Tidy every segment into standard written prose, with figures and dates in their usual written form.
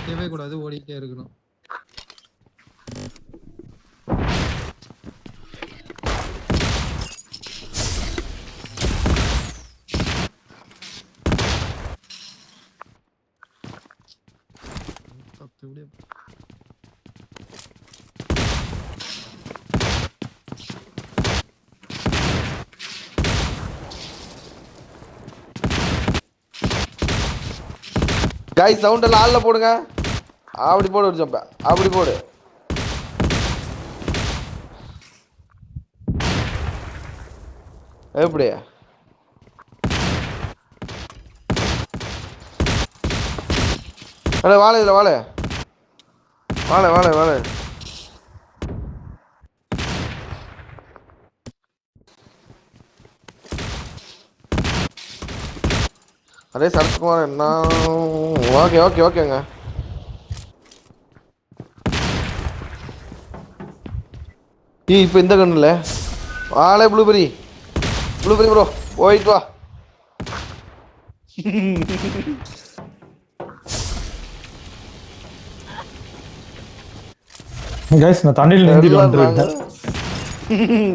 Cave கூடாது, ஓடிட்டே இருக்கணும். गाइस சவுண்ட் எல்லாம் ஆல்ல போடுங்க. அப்படி போடு ஒரு ஜம்ப. அப்படி போடு. எப்படி? அட வாளே இதுல வாளே. வாளே வாளே வாளே. அரே சரத்குமார் என்ன? ஓகே ஓகே ஓகேங்க. இப்போ இந்த கண்ணுல வாளே ப்ளூபெரி ப்ரோ போயிட்டு வா. गाइस நான் தண்ணில நீந்திட்டு வந்துட்டேன்.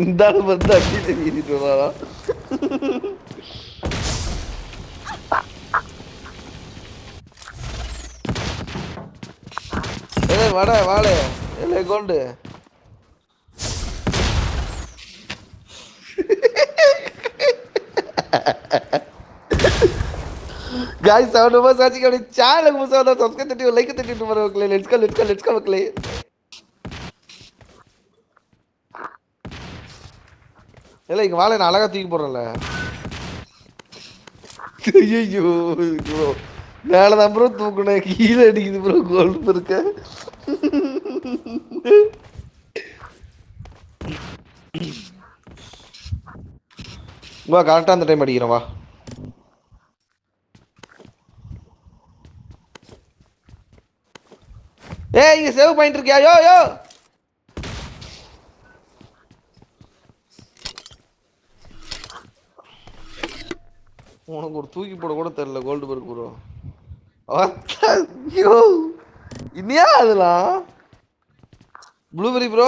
இந்தால வந்து தண்ணில நீந்திட்டு வராரா? ஏய் வாடா வாளே. ஏலே gold. Guys sound over search करो चैनल को मुझे सब्सक्राइब करते हो लाइक करते हो मरो लेट्स गो मकले இல்ல இங்க வாளை நான் அழகா தூக்கி போறேன்ல. ஐயோ ப்ரோ மேல தான் ப்ரோ தூக்குனே கீழே அடிக்குது ப்ரோ கோல்ட் இருக்க. வா கரெக்டா அந்த டைம் அடிக்கிறேன் வா. ஏய் இங்க சேவ் பாயிண்ட் இருக்கியா? யோ யோ உனக்கு ஒரு தூக்கி போட கூட தெரியல கோல்டு பர்க் ப்ரோ. ஐயோ இன்னியா அதெல்லாம் ப்ளூபெரி ப்ரோ.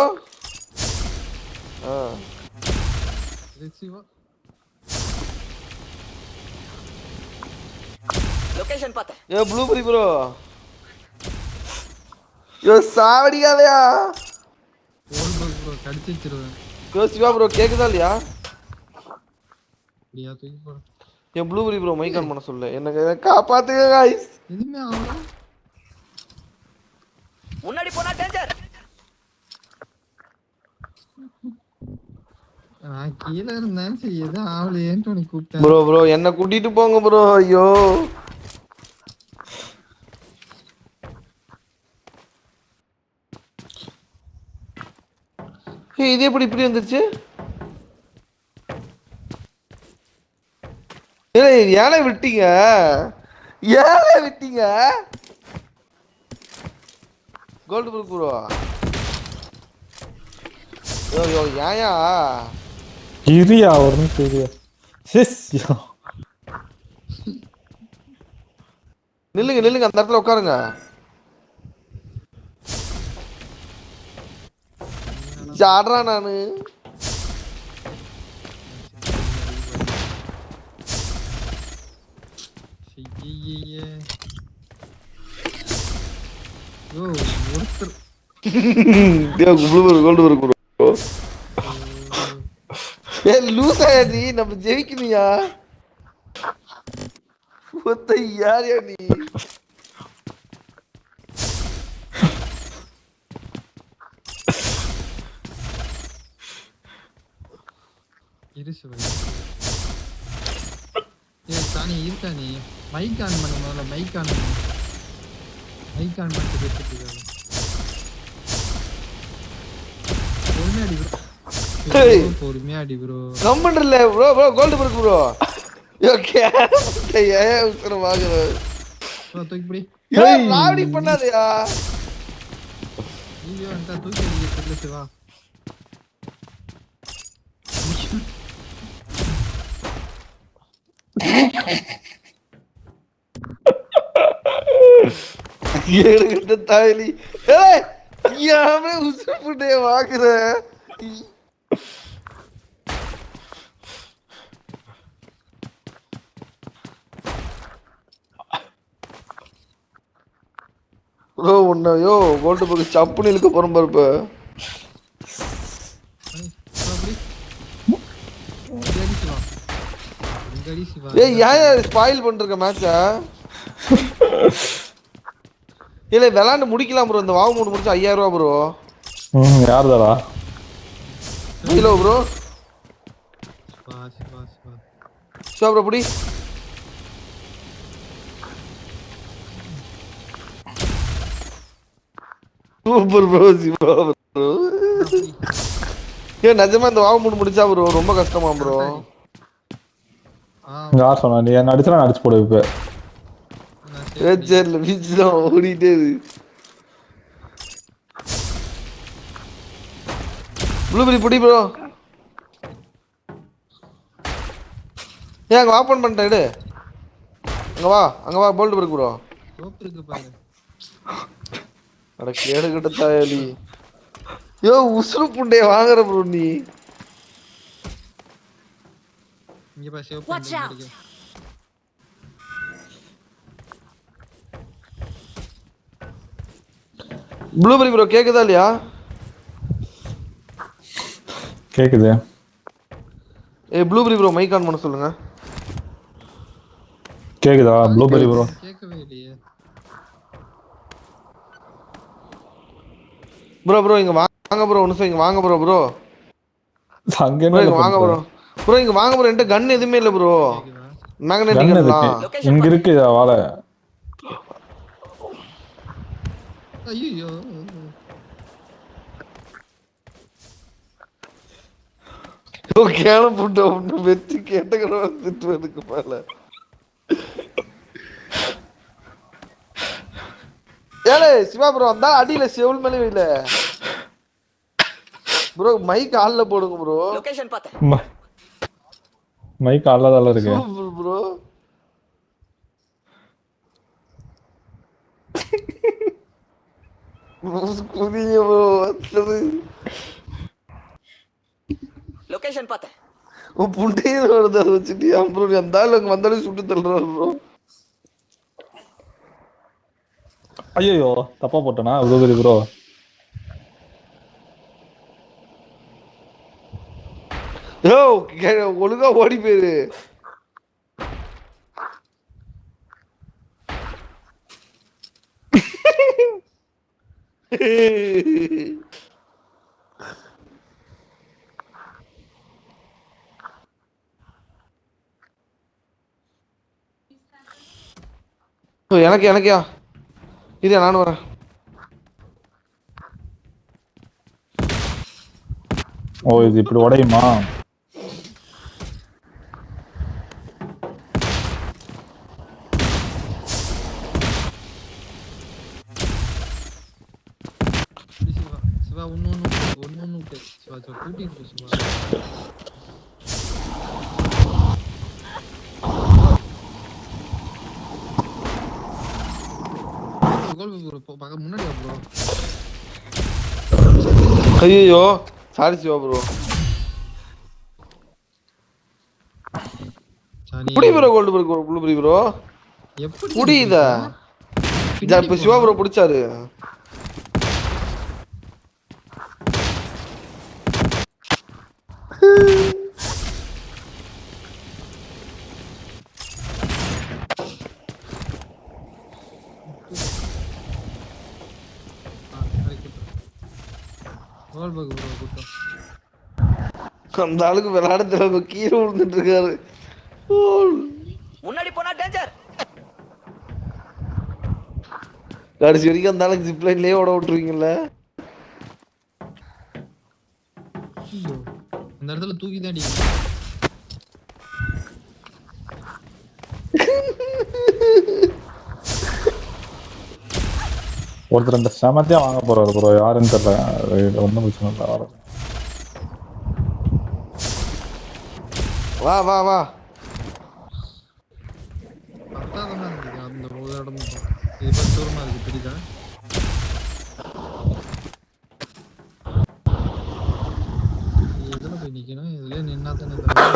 லொகேஷன் பாத்த ஏ ப்ளூபெரி ப்ரோ யோ சாவடிக்காதயா. கோல்ட் பர்க் ப்ரோ கடிச்சு வச்சிருவேன். சிவா ப்ரோ கேக்குதா இல்லையா? அப்படியா தூக்கி போடு. என் ப்ளூபெரி ப்ரோ மைக் ஆன் பண்ண சொல்லு. எனக்கு காப்பாத்துங்க गाइस. எதுமே ஆவல. முன்னாடி போனா டேஞ்சர். நான் கீழ இருந்தேன் சரி எது ஆவலையேன்னு உனக்கு கூப்பிட்டேன். ப்ரோ ப்ரோ என்ன கூட்டிட்டு போங்க ப்ரோ. ஐயோ இது எப்படி இப்படி வந்துருச்சு? ஏழை விட்டீங்க ஏழை விட்டீங்க கோல்டு ப்ரூக் ப்ரோ. யோ யோ ஏயா இரியா ஒரு நிமிஷம் இரியா. சிஸ் நில்லுங்க நில்லுங்க அந்த இடத்துல உட்காருங்க. ஜாடுறா நானு. யோ ஒருத்தர் கோல்டு ப்ரூக் ப்ரோ. ஏ லூசா நீ நம்ம ஜெயிக்கணும்யா. ஒத்த யாரையா நீ? இருசுவை ஏய் தானி இருக்கா நீ மைக் ஆன் பண்ணு முதல்ல. மைக் ஆன் பண்ணு. மைக் ஆன் பண்ணிட்டு பேசிட்டு இருக்காங்க. பொறுமையா அடி ப்ரோ. பொறுமையா அடி ப்ரோ. கம்பன்ல ப்ரோ ப்ரோ கோல்டு ப்ரூக் ப்ரோ. யோ கேட்ட ஏ உத்தர வாங்குற. தூக்கி பிடி. யோ ராவடி பண்ணாதயா. ஐயோ அந்த தூக்கி அடிக்க தெரியல சிவா. கேடுகிட்ட தாயலி. ஏய் யாமே உசுப்புட்டே வாக்குற. ப்ரோ உன்னையோ கோல்டு புக் சப்புன்னு இழுக்க போறோம் பாரு இப்ப. ஏய் ஏன் ஸ்பாயில் பண்ணிருக்க மேட்ச? இல்ல விளையாண்டு முடிக்கலாம் ப்ரோ. இந்த வாவு மூணு முடிச்சு 5000 ரூபா ப்ரோ. யாருதாடா? Hello bro. ஷோ ப்ரோ புடி. Super bro Siva bro. ஏ நிஜமா இந்த வாவு மூணு முடிச்சா ப்ரோ ரொம்ப கஷ்டமா ப்ரோ. யார் சொன்னா? நீ என்ன அடிச்சா நான் அடிச்சு போடு இப்ப. ஏச்சர்ல பீச்தான் ஓடிட்டே இருக்கு. ப்ளூபெரி புடி ப்ரோ. ஏன் அங்க ஓபன் பண்ணிட்டேன் எடு. அங்க வா போல்ட் இருக்கு ப்ரோ. ரோப் இருக்கு பாரு. அட கேடு கிட்ட தாயலி. யோ உசுரு புண்டே வாங்குற ப்ரோ நீ. இங்க பா சேவ் பண்ணி. ப்ளூபெரி ப்ரோ கேக்குதா இல்லையா? கேக்குது. ஏய் ப்ளூபெரி ப்ரோ மைக் ஆன் பண்ண சொல்லுங்க. கேக்குதா ப்ளூபெரி ப்ரோ? கேட்கவே இல்லையே ப்ரோ இங்க வாங்க ப்ரோ. ஒன்னு இங்க வாங்க ப்ரோ. அங்க என்ன வாங்க ப்ரோ. ப்ரோ இங்க வாங்க ப்ரோ. என்கிட்ட கன் எதுவுமே இல்ல ப்ரோ. மேக்னெட்டிக் கன்லாம் இங்க இருக்கு வாளை. ஐயோ கேள புண்டை ஒன்று வெற்றி கேட்டகரை வந்துட்டு அதுக்கு மேல. ஏலே சிவா ப்ரோ வந்தா அடியில செவுல் மேலே இல்ல ப்ரோ. மைக் ஆல்ல போடுங்க ப்ரோ. லொகேஷன் பார்த்தேன். மைக் ஆல்ல இருக்கு. Super bro. குதிங்க ப்ரோ. வந்தது லொகேஷன் பார்த்தேன். உன் புண்டையே வருது அதை வச்சுட்டு ப்ரோ. வந்தாலும் வந்தாலும் சுட்டு தள்ளுறாரு ப்ரோ. ஐயோ தப்பா போட்டனா ப்ளூபெரி ப்ரோ? யோ ஒழுங்கா ஓடி போயிரு. எனக்கியா இது நானும் வரேன். ஓ இது இப்படி உடையுமா? சிவா ஒன்னு சிவா கூட்டிட்டு சிவா. முன்னாடி ப்ரோ. ஐயோ சாரி சிவா ப்ரோ. புடி bro gold bro. Blueberry bro எப்படி புடியுதா? இப்ப சிவா ப்ரோ பிடிச்சாரு. அந்த ஆளுக்கு விளையாட தெரியல. கீழே விழுந்துட்டு இருக்காரு. முன்னாடி போனா டேஞ்சர். கடைசி வரைக்கும் அந்த ஆளுக்கு ஜிப்லைன்லயே ஓட விட்டுருவீங்கல்ல. அந்த இடத்துல தூக்கி தான் அடி. ஒருத்தர் இந்த சமத்தியா வாங்க போறாரு ப்ரோ. யாருன்னு தெரியல. ஒன்றும் பிரச்சனை இல்லை. வா வா வா. பத்தாதான் அந்த ஒரு இடம் இது தெரியுதா? எதுல போய் நிக்கணும்? இதுலயே நின்னா தானே தெரியும்.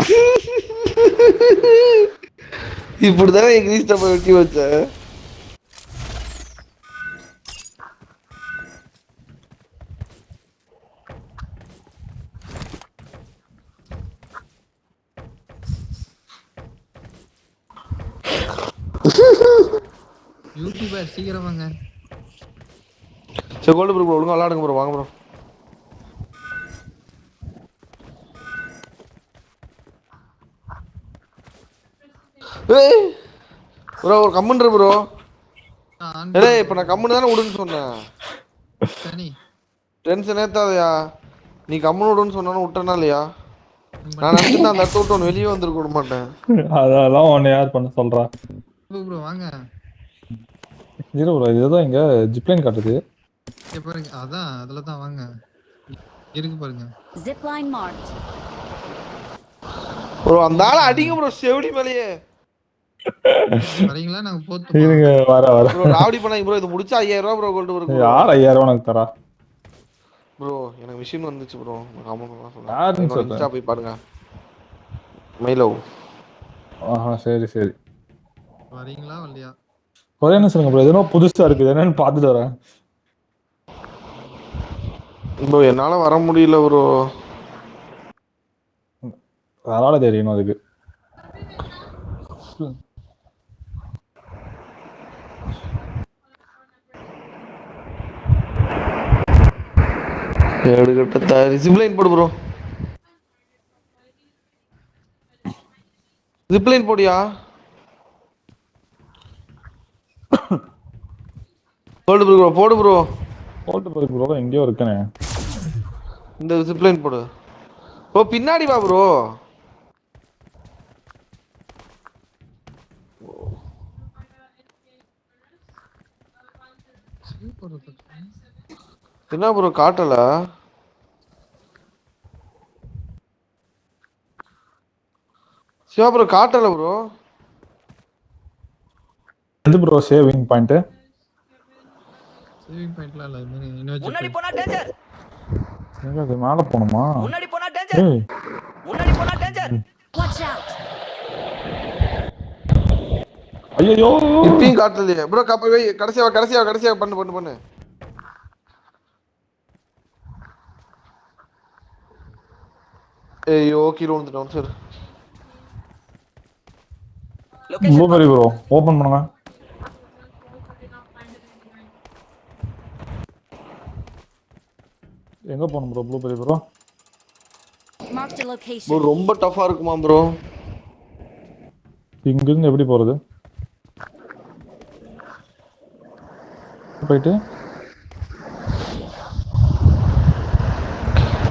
இப்படிதானே இங்கிலீஷ்ல போய் வெட்டி வச்ச. யூடியூபர் சீக்கிரம் வாங்க. சரி கோல்டு ப்ரோ ஒழுங்கா விளையாடுங்க ப்ரோ, வாங்க ப்ரோ. ஏய் ப்ரோ ஒரு கம்முன்ற ப்ரோ. ஏய் இப்ப நான் கம்முன்னு தானே விடுன்னு சொன்னேன். சனி டென்ஷன் ஏத்தாதயா. நீ கம்முன்னு விடுன்னு சொன்னாலும் விட்டனா இல்லையா? நான் நினைச்சிட்டு அந்த இடத்த விட்டு ஒன்று வெளியே வந்துருக்க விட மாட்டேன். அதெல்லாம் ஒன்று யார் பண்ண சொல்றா? ப்ரோ வாங்க. ஜீரோ ப்ரோ இதுதான் இங்க ஜிப்லைன் காட்டுது. இங்க பாருங்க, அதான் அதுல தான் வாங்க. இருக்கு பாருங்க. Zipline marked. ப்ரோ அந்த ஆளை அடிங்க ப்ரோ செவடி மேலேயே. வரீங்களா? நாங்க போத்து இருங்க வர ப்ரோ ராவடி பண்ணாங்க ப்ரோ. இது முடிச்சா 5000 ரூபா ப்ரோ கோல்டு ப்ரோ. யார் 5000 உனக்கு தரா? ப்ரோ எனக்கு மிஷின் வந்துச்சு ப்ரோ. கமெண்ட்லாம் யாருன்னு சொல்லுங்க. இன்ஸ்டா போய் பாருங்க. மைலோ. ஆஹா சரி சரி. வரீங்களா வரலையா? ஒரே என்ன சொல்லுங்க ப்ரோ, எதுனா புதுசா இருக்குது என்னன்னு பார்த்துட்டு வரேன். ப்ரோ என்னால வர முடியல ப்ரோ. அதனால தெரியணும் அதுக்கு. எடுக்கட்ட ஜிப்லைன் போடு ப்ரோ. ஜிப்லைன் போடியா. போடு ப்ரோ போடு ப்ரோ. போட்டு போய் ப்ரோ எங்கேயோ இருக்கனே. இந்த ஜிப்லைன் போடு. ஓ பின்னாடி வா ப்ரோ. என்ன ப்ரோ காட்டல? சிவா ப்ரோ காட்டல ப்ரோ. எது ப்ரோ சேவிங் பாயிண்ட்? சேவிங் பாயிண்ட்லாம் இல்ல. இன்னொரு முன்னாடி போனா டேஞ்சர். எங்க அது மேல போணுமா? முன்னாடி போனா டேஞ்சர். ஏய் முன்னாடி போனா டேஞ்சர். Watch out. ஐயோ இப்பயும் காட்டலையே ப்ரோ. கப்ப வை. கடைசியா பண்ணு. ஐயோ கீழ வந்துட்டோம் சார். ப்ளூபெரி ப்ரோ ஓபன் பண்ணுங்க. எங்க போணும் bro blueberry bro? Marked a bro location. ரொம்ப டஃபா இருக்குமா ப்ரோ? இங்க இருந்து எப்படி போறது? போயிட்டு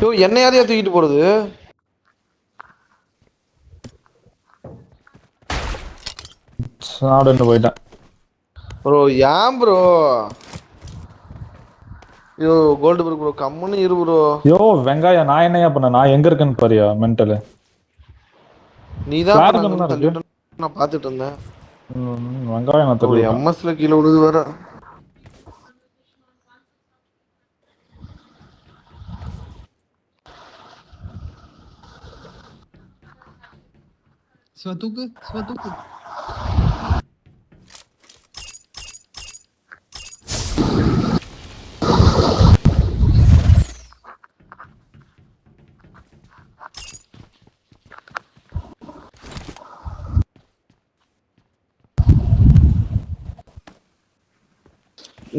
ஐயோ என்ன யாரையா தூக்கிட்டு போறது? நாடு போயிட்டேன் ப்ரோ. ஏன் ப்ரோ? ஐயோ கோல்டு ப்ரோ கம்முன்னு இரு ப்ரோ. யோ வெங்காயம் நான் என்னையா பண்ண? நான் எங்க இருக்கேன்னு பாரியா மென்டல். நீதான் தள்ளிட்டு நான் பாத்துட்டு இருந்தேன். வெங்காயம் நான் தள்ளி எம்எஸ்ல கீழே விழுது வேற. சிவா தூக்கு.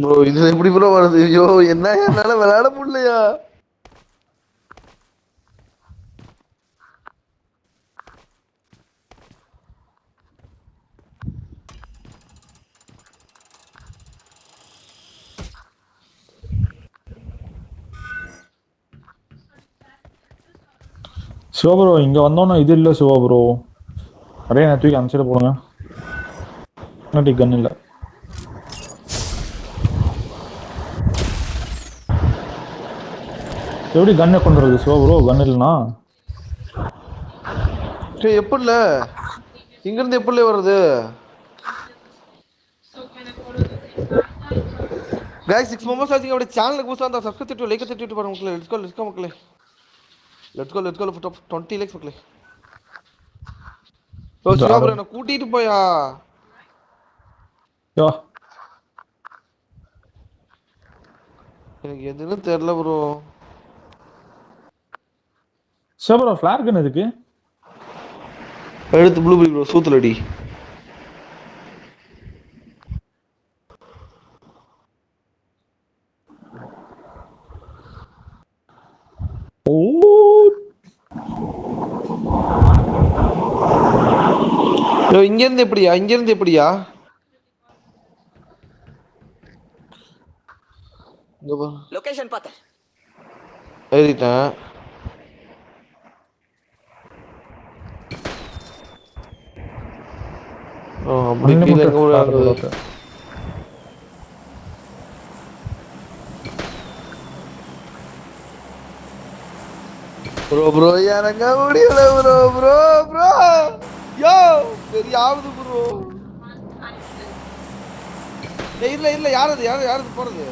ப்ரோ இது எப்படி ப்ரோ வருது? ஐயோ என்ன என்னால விளையாட முடியலையா? சிவா ப்ரோ இங்க வந்தோன்னா இது இல்ல சிவா ப்ரோ. அப்படியே நான் தூக்கி அந்த சைடு போடுங்க. முன்னாடி கன் இல்ல. எப்படி கன்னை கொண்டு வருது சிவா ப்ரோ? கன் இல்லைனா எப்படில இங்க இருந்து எப்படி வருது? गाइस 6 மெம்பர்ஸ் ஆச்சுங்க அப்படியே சேனலுக்கு புதுசா இருந்தா சப்ஸ்கிரைப் தட்டி லைக் தட்டி விட்டு பாருங்க மக்களே லெட்ஸ் கோ மக்களே லெட்ஸ் கோ டாப் 20 லைக்ஸ் மக்களே ஓ சிவா ப்ரோ என்ன கூட்டிட்டு போயா யோ எனக்கு எதுன்னு தெரியல ப்ரோ ஷோ ஃபிளார் கன் எதுக்கு எடுத்து ப்ளூ ப்ரோ சூத்துலடி ஓ இங்க இருந்து எப்படியா இங்க பா லொகேஷன் பார்த்தேன். ஏறிட்டேன் அப்படி கீழே எங்க விடாது ப்ரோ இறங்க முடியல ப்ரோ யோ பெரிய ஆகுது ப்ரோ இல்ல யாரது போறது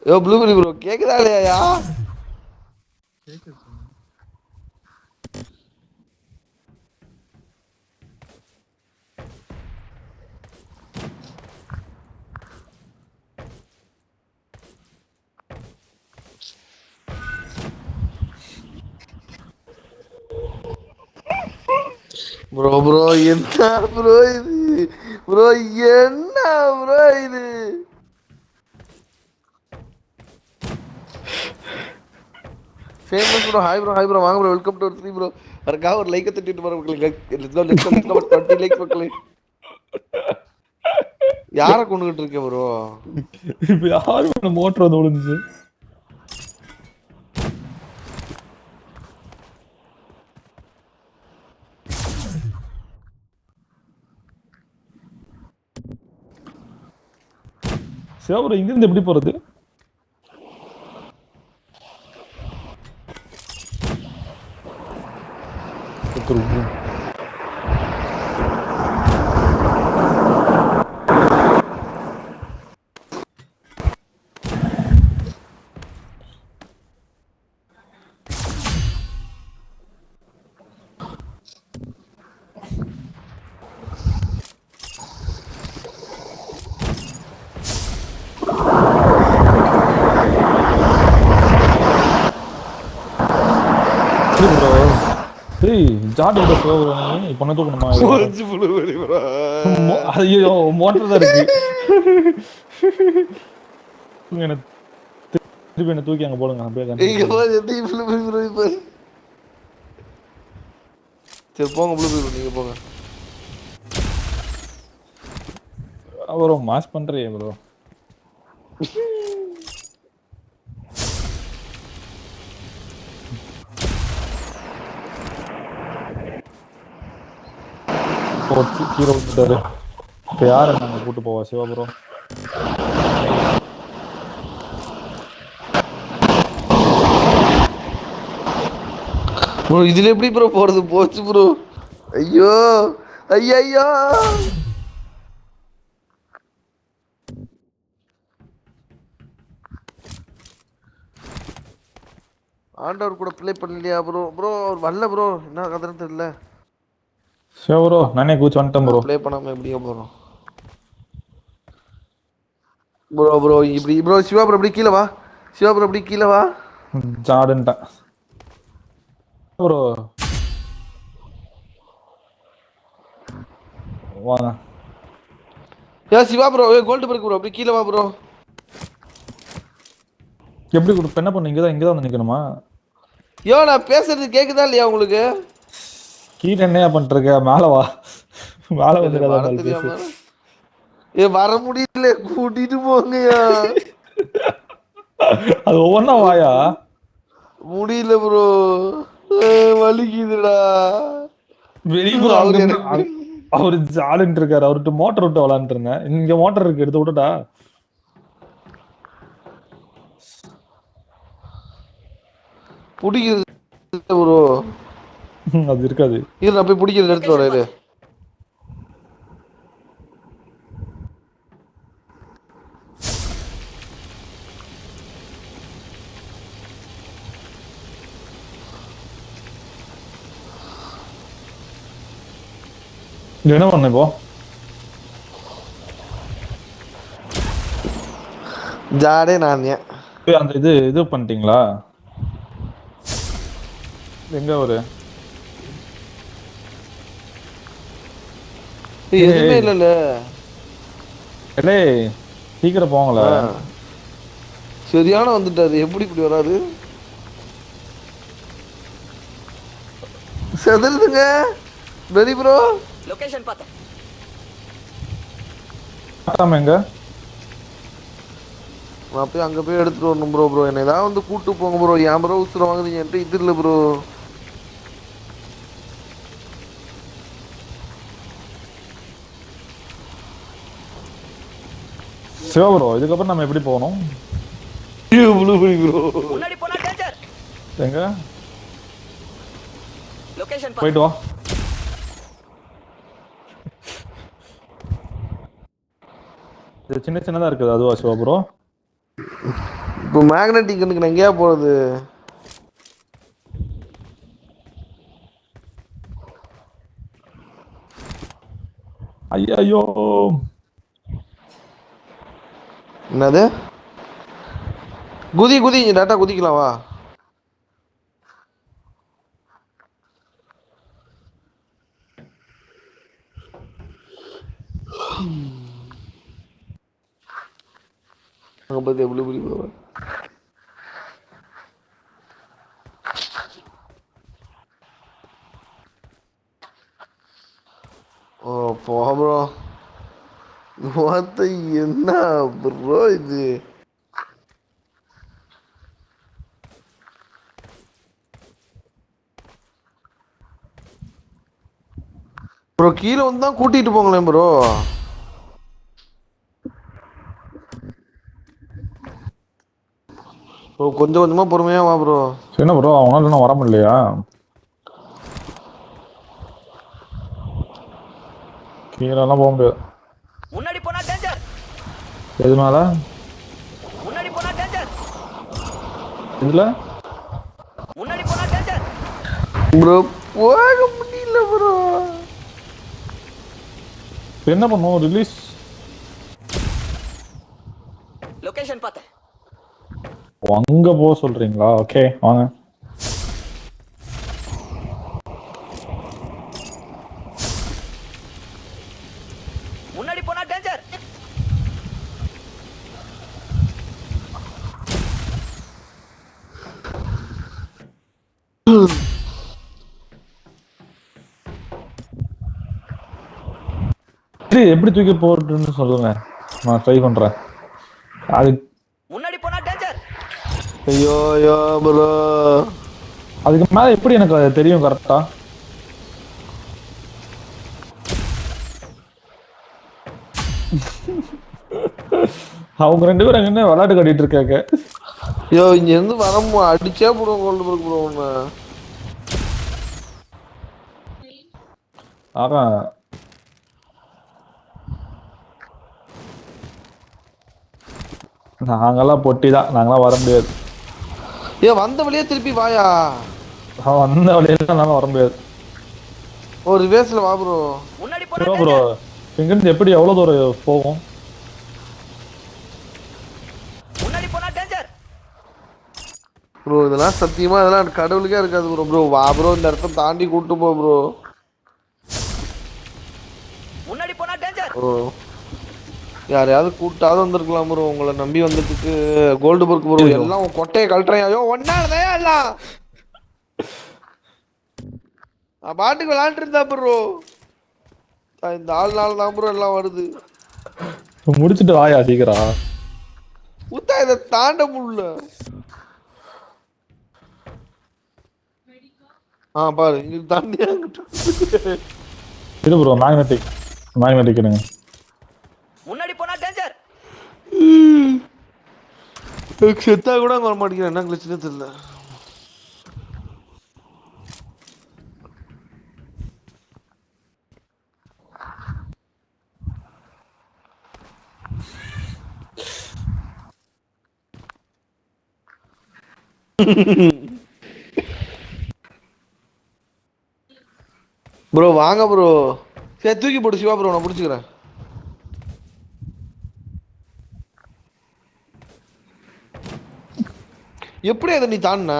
யோ ப்ளூ ப்ரோ கேக்குதா இல்லையா கேக்குது ப்ரோ என்ன ப்ரோ இது ப்ரோ என்ன ப்ரோ இது ஃபேமஸ் ப்ரோ ஹாய் ப்ரோ வாங்க ப்ரோ வெல்கம் டு 3 ப்ரோ வரக்கா ஒரு லைக் தட்டிட்டு வர மக்களே லெட்ஸ் கோ 20 லைக்ஸ் மக்களே யாரை கொண்டுகிட்டு இருக்க ப்ரோ இப்போ யாரு மோட்டர் வந்து விழுந்துச்சு சிவபுரம் இங்கிருந்து எப்படி போறது ஜாட் விட சிவபுரம் இப்போ என்ன தூக்கணுமா ஐயோ மோட்டர் தான் இருக்கு திருப்பி என்ன தூக்கி அங்க போடுங்க சரி போங்க ப்ளூ ப்ரோ நீங்க போங்க ப்ரோ மாஸ் பண்றீங்க ப்ரோ கீழே விட்டுட்டாரு இப்போ யாரை நாங்கள் கூட்டு போவா சிவபுரம் ப்ரோ இதுல எப்படி ப்ரோ போறது போச்சு ப்ரோ ஐயோ ஐயோ ஆண்டவர் கூட ப்ளே பண்ணலையா ப்ரோ வரல ப்ரோ என்ன கதைன்னு தெரியல ப்ரோ நானே கூச்சு வந்துட்டேன் ப்ரோ ப்ளே பண்ணாம எப்படியா போறோம் ப்ரோ இப்படி ப்ரோ சிவா ப்ரோ இப்படி கீழே வா ஜாடுன்ட்டேன் ப்ரோ வாங்க சிவா ப்ரோ கோல்டு பர்க் ப்ரோ அப்படி கீழே வா ப்ரோ எப்படி என்ன பண்ணு இங்கதான் வந்து நிக்கணுமா யோ நான் பேசுறது கேக்குதா இல்லையா உங்களுக்கு? கீழே என்னையா பண்ணிட்டு இருக்க? மேல வா, மேல வந்து கதை வர மாதிரி பேசு. தெரியாம வர முடியல, கூட்டிட்டு போங்கயா. அது ஒவ்வொன்னா வாயா. முடியல ப்ரோ, வலிக்குதுடா. வெளிய ப்ரோ, அவரு அங்க எனக்கு அவரு ஜாலின்ட்டு இருக்காரு. அவர்கிட்ட மோட்டர் விட்டு விளாண்டுருங்க. இங்க மோட்டர் இருக்கு, எடுத்து விட்டுட்டா. பிடிக்கிறது ப்ரோ. அது இருக்காது. இரு நான் போய் பிடிக்கிறது எடுத்துட்டு வரேன். இரு. என்ன பண்ண இப்போ? ஜாடே நான் அந்த இது பண்ணிட்டீங்களா? எங்க ஒரு எதுவுமே இல்ல. சீக்கிரம் போங்களா. சரியான வந்துட்டாரு. எப்படி இப்படி வராது? செதறுதுங்க வெரி ப்ரோ. லொகேஷன் பார்த்தேன். எங்க நான் போய் அங்க போய் எடுத்துட்டு வரணும் ப்ரோ. ப்ரோ என்ன ஏதாவது வந்து கூட்டு போங்க ப்ரோ. ஏன் ப்ரோ உசுர வாங்குறீங்க? என்கிட்ட இது இல்லை ப்ரோ. சிவா ப்ரோ, இதுக்கப்புறம் நம்ம எப்படி போகணும்? முன்னாடி போனா டேஞ்சர். எங்க லொகேஷன் போயிட்டு வா. இது சின்ன சின்னதா இருக்குது, அதுவா சிவா ப்ரோ? இப்போ மேக்னெட்டிக் கண்ணுக்கு எங்கேயா போறது? ஐயோ என்னது? குதி குதி டேட்டா குதிக்கலாம் வா. அங்க பார்த்து எவ்வளவு புரி போவ. ஓ போ ப்ரோ. மொத்த என்ன ப்ரோ இது? ப்ரோ கீழே வந்து தான் கூட்டிட்டு போங்களேன் ப்ரோ. ப்ரோ கொஞ்சம் கொஞ்சமா பொறுமையா வா ப்ரோ. என்ன ப்ரோ, அவனால இன்னும் வர முடியலையா? கீழெல்லாம் போக முடியாது. முன்னாடி போனா டேஞ்சர். எதுனால? முன்னாடி போனா டேஞ்சர். இதுல முன்னாடி போனா டேஞ்சர். ப்ரோ போக முடியல ப்ரோ. என்ன பண்ணுவோம்? ரிலீஸ் லொகேஷன் பார்த்தேன். அங்க போக சொல்றீங்களா? ஓகே வாங்க. முன்னாடி போனா டேஞ்சர். எப்படி தூக்கி போட்டுன்னு சொல்லுங்க, நான் ட்ரை பண்றேன். அது முன்னாடி போனா டேஞ்சர். ஐயோ ஐயோ ப்ரோ. அதுக்கு மேல எப்படி எனக்கு அது தெரியும் கரெக்டா? அவங்க ரெண்டு பேரும் என்ன விளையாட்டு கட்டிட்டு இருக்காங்க? ஐயோ இங்க இருந்து வரமோ அடிச்சே போடுவோம் கோல்டு ப்ரோ ப்ரோ ஒண்ணு. அதான் நாங்கெல்லாம் பொட்டி தான், நாங்களாம் வர முடியாது. வந்த வழியே திருப்பி வாயா. வந்த வழியில நாங்க வர முடியாது. ஒரு ரிவேஸ்ல வா ப்ரோ. முன்னாடி போனா ப்ரோ டேஞ்சர். இங்கிருந்து எப்படி எவ்வளவு தூரம் போகும்? முன்னாடி போனா டேஞ்சர். ப்ரோ இதெல்லாம் சத்தியமா இதெல்லாம் கடவுளுக்கே இருக்காது ப்ரோ. ப்ரோ வா ப்ரோ, இந்த இடத்த தாண்டி கூட்டு போ ப்ரோ. முன்னாடி போனா டேஞ்சர். ப்ரோ யாரையாவது கூட்டாவது வந்திருக்கலாம் ப்ரோ. உங்களை நம்பி வந்ததுக்கு கோல்டு பர்க் ப்ரோ. எல்லாம் உன் கொட்டையை கழட்டுறேன். ஐயோ ஒன்னாலதான் எல்லாம் பாட்டுக்கு விளையாண்டு இருந்தா ப்ரோ. இந்த ஆள் தான் ப்ரோ எல்லாம் வருது. முடிச்சிட்டு வாயா சீக்கிரம். உத்தா இதை தாண்ட முடியல. பாரு இங்க தாண்டி இது ப்ரோ மேக்னெட்டிக் எடுங்க. முன்னாடி போனா டேஞ்சர். செத்தா கூட அங்க வர மாட்டேங்கிறேன். என்ன கிளச்சுனே தெரியல. ப்ரோ வாங்க ப்ரோ. சரி தூக்கி போட்டு சிவா ப்ரோ நான் பிடிச்சிக்கிறேன். எப்படி அதை நீ தாண்டின?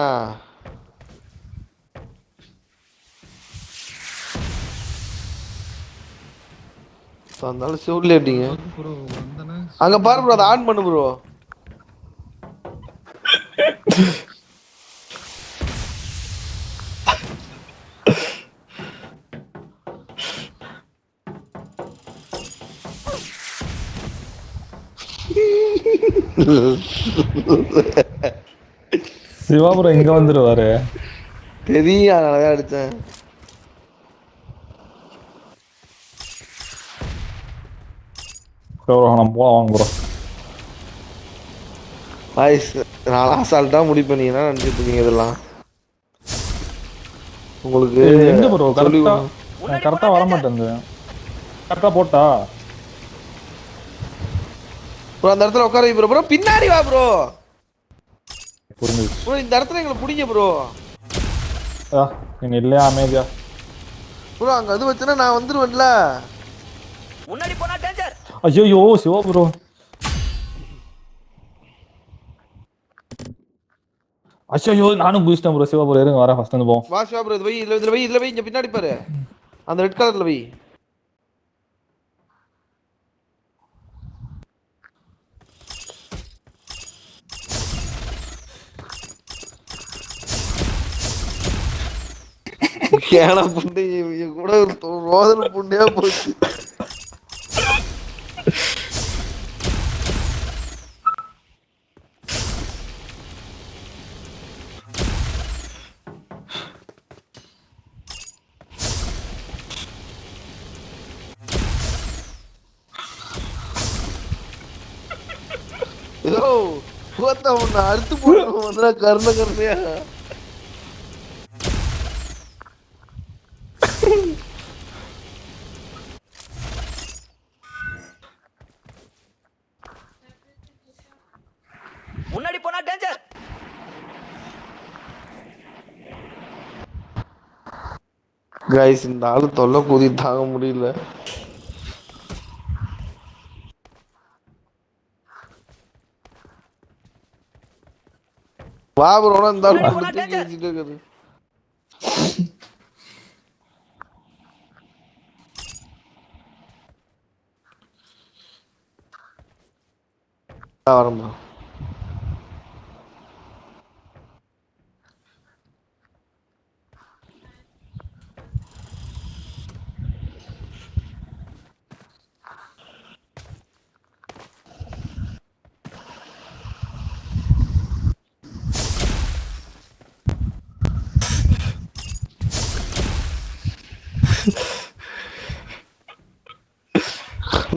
அதனால செவுல ஏட்டிங்க. அங்க பாரு ப்ரோ, அதை ஆன் பண்ணு ப்ரோ. சிவாபுரம் இங்க வந்துருவாரு. தெரியும், அதனாலதான் அடிச்சேன். நம்ம போலாம் ப்ரோ. வாய்ஸ் நான் அசால்ட்டா முடிப்பேன். நீங்க என்ன நினைச்சிட்டு இருக்கீங்க இதெல்லாம்? உங்களுக்கு எங்க ப்ரோ கரெக்டா வர மாட்டேங்குது. கரெக்டா போட்டா ப்ரோ அந்த இடத்துல உட்கார ப்ரோ. ப்ரோ பின்னாடி வா ப்ரோ. புரிஞ்சுச்சு ப்ரோ இந்த இடத்துல எங்களை பிடிங்க ப்ரோ. நீங்க இல்லையா அமைதியா ப்ரோ? அங்க அது வச்சுனா நான் வந்துருவேன்ல. முன்னாடி போனா டேஞ்சர். ஐயோ சிவா ப்ரோ. ஐயோ நானும் குதிச்சிட்டேன் ப்ரோ. சிவா ப்ரோ இருங்க வரேன். ஃபர்ஸ்ட் வந்து போவோம். வா சிவா ப்ரோ. இது வை, இதுல வை. இங்க பின்னாடி பாரு, அந்த ரெட் கலர்ல வை. கேன புண்டை கூட ரோதல் புண்டையா போச்சு. ஏதோ அறுத்து போட்டு கருணையா. முன்னாடி போனா டேஞ்சர். கைஸ் இந்த ஆளு தொல்லை கூதி தாங்க முடியல. வா ப்ரோ. இந்த ஆளு தூக்கி வச்சுட்டு இருக்குது. வரேன் ப்ரோ.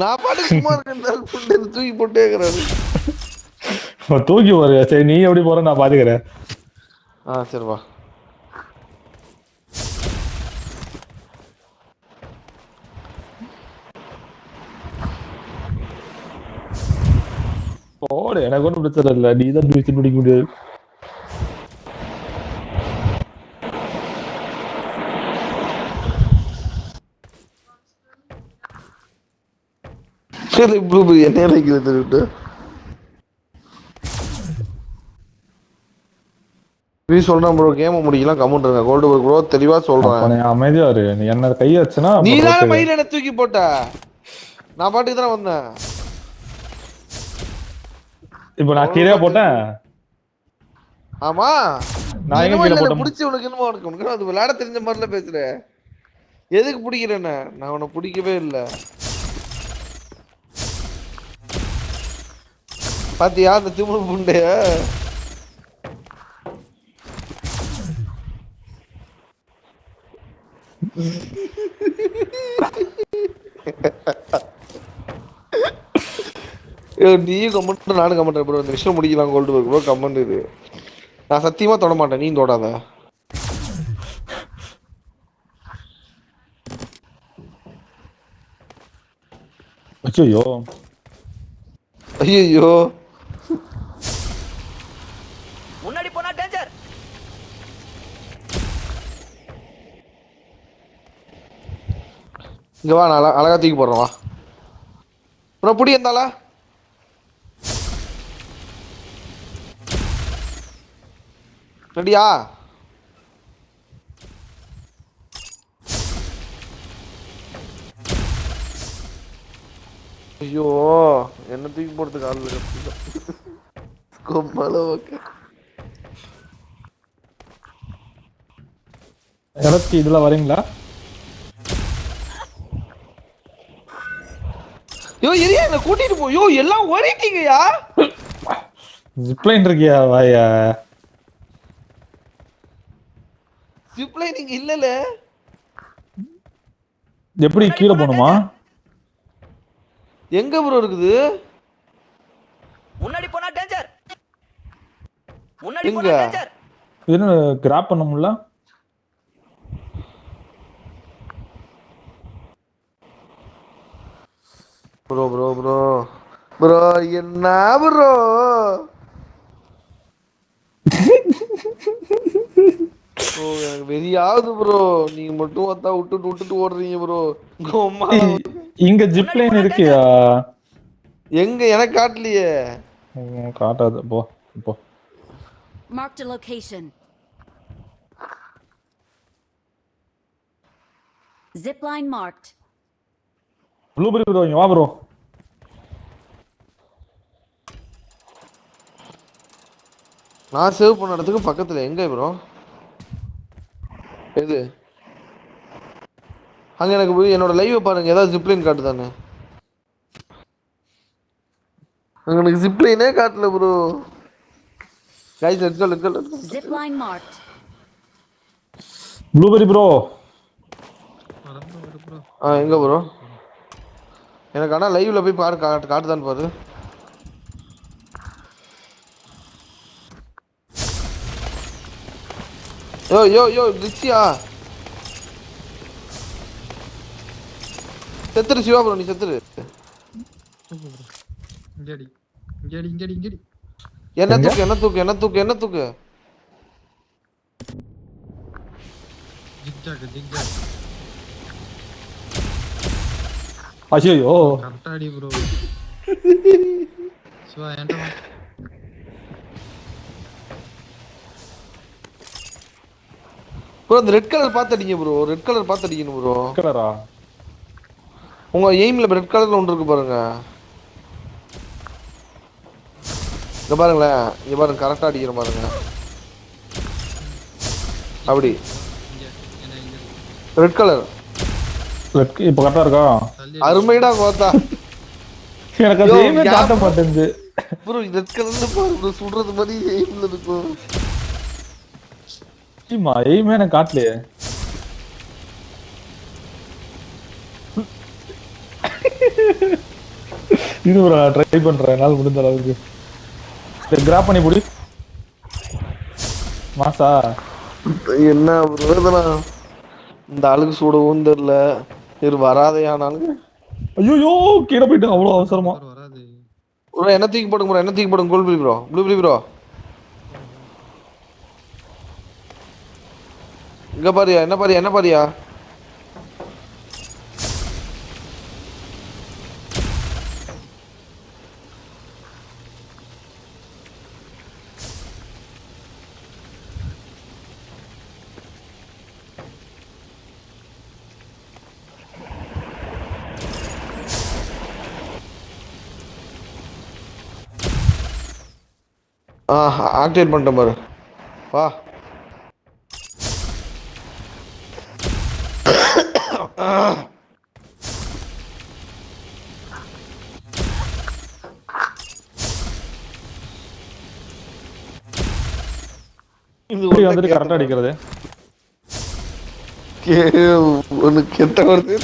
நான் பாட்டுக்கு சும்மா இருக்கேன். தூக்கி போட்டே இருக்கிறாரு. தூக்கி போறியா? சரி நீ எப்படி போற நான் பாத்துக்கிறேன். சரி வா. போடு, எனக்கு ஒன்றும் பிரச்சனை இல்லை. நீ தான் தூக்கி பிடிக்க முடியாது. என்ன நினைக்கிறது? சொல்றேன் ப்ரோ, கேம் முடிக்கலாம். கம்முன்றுங்க. கோல்டு ப்ரோ தெளிவா சொல்றேன். அமைதியா இரு. நீ என்ன கை வச்சுனா நீ தான் மயில என்ன தூக்கி போட்ட. நான் பாட்டுக்கு தான் வந்தேன். இப்போ நான் கீழே போட்டேன். ஆமா நான் எங்க கீழே போட்டேன்? புடிச்சு உனக்கு என்னமோ உனக்கு அது விளையாட தெரிஞ்ச மாதிரில பேசுற. எதுக்கு பிடிக்கிறேன்ன நான் உன்னை பிடிக்கவே இல்லை. பாத்தியா அந்த திமிரு புண்டைய? நீயும் கமெண்ட் நானும் கமெண்ட் ப்ரோ. இந்த விஷயம் முடிக்கலாம் கோல்டு பர்க் ப்ரோ. கமெண்ட் இது நான் சத்தியமா தொட மாட்டேன். நீ தொடாத. ஐயோ ஐயோ முன்னாடி போனா டேஞ்சர். இங்க வா, நான் அழகா தூக்கி போடுறேன். வா ப்ரோ, புடி இருந்தாளா? ரெடியா? ஐயோ என்ன தூக்கி போடுறதுக்கு ஆள் இல்லை. இறச்சி இதுல வரீங்களா? யோ எரியா என்ன கூட்டிட்டு போ. யோ எல்லாம் ஓடிட்டீங்கயா. ஜிப்லைன் இருக்கியா வாயா? ஜிப்லைனிங் இல்லல. எப்படி கீழே போணுமா? எங்க ப்ரோ இருக்குது? முன்னாடி போனா டேஞ்சர். முன்னாடி போனா டேஞ்சர். என்ன கிராப் பண்ண முடியல? ப்ரோ ப்ரோ ப்ரோ ப்ரோ என்ன ப்ரோ? ப்ரோ எனக்கு வெறியாகுது ப்ரோ. நீங்க மட்டும் வந்தா விட்டுட்டு ஓடுறீங்க ப்ரோ. இங்க ஜிப்லைன் இருக்கியா? எங்க எனக்கு காட்டலையே. காட்டாது. போ போ. Marked a location. Zipline marked. Blueberry bro இங்க வா ப்ரோ. நான் சேவ் பண்ண இடத்துக்கு பக்கத்துல எங்க ப்ரோ? எது? அங்க எனக்கு போய் என்னோட லைவ் பாருங்க. ஏதாவது ஜிப்லைன் காட்டுதானே? எனக்கு ஜிப்லைனே காட்டல bro. Guys let's go. Zipline marked. Blueberry bro. எங்க ப்ரோ? எனக்கு ஆனா லைவ்ல போய் பாரு காட்டுதான்னு பாரு. யோ யோ யோ ரிச்சியா செத்துரு. சிவா ப்ரோ நீ செத்துரு. இங்கடி இங்கடி இங்கடி இங்கடி. என்ன தூக்கு என்ன தூக்கு என்ன தூக்கு என்ன தூக்கு. Zigzag zigzag. ஐயோ கரெக்டாடி ப்ரோ. சிவா ஏன்டா ப்ரோ அந்த ரெட் கலர் பார்த்து அடிங்க ப்ரோ. ரெட் கலர் பார்த்து அடிக்கணும் ப்ரோ. கலரா? உங்க எய்ம்ல ரெட் கலர்ல ஒன்று இருக்கு பாருங்க. இங்க பாருங்களேன். இங்க பாருங்க கரெக்டா அடிக்கிற பாருங்க. அப்படி ரெட் கலர். இப்ப கரெக்டா இருக்கா? அருமைடா கோத்தா. எனக்கு அது எய்மே காட்ட மாட்டேங்குது ப்ரோ. ரெட் கலர்ல பாரு ப்ரோ. சுடுறது மாதிரி எய்ம்ல இருக்கும். சீமா எய்மே எனக்கு காட்டலையே. இது ஒரு ட்ரை பண்றேன் என்னால முடிஞ்ச அளவுக்கு. கிராப் பண்ணி போடு மாசா. என்ன ப்ரோ இதெல்லாம்? இந்த ஆளுக்கு சுடவும் தெரியல. இது வராதையானாலும். ஐயோ கீழே போயிட்டு அவ்வளவு அவசரமா. வராது ப்ரோ என்ன தூக்கி போடுங்க ப்ரோ. என்ன தூக்கி போடுங்க. கோல்பிளி ப்ரோ. ப்ளூபிளி ப்ரோ இங்க பாரியா. என்ன பாரியா என்ன பாரியா. ஆக்டிவேட் பண்ணிட்டேன் பாரு. வா இப்படி வந்துட்டு கரெக்டா அடிக்கிறது. உனக்கு கெட்ட வருது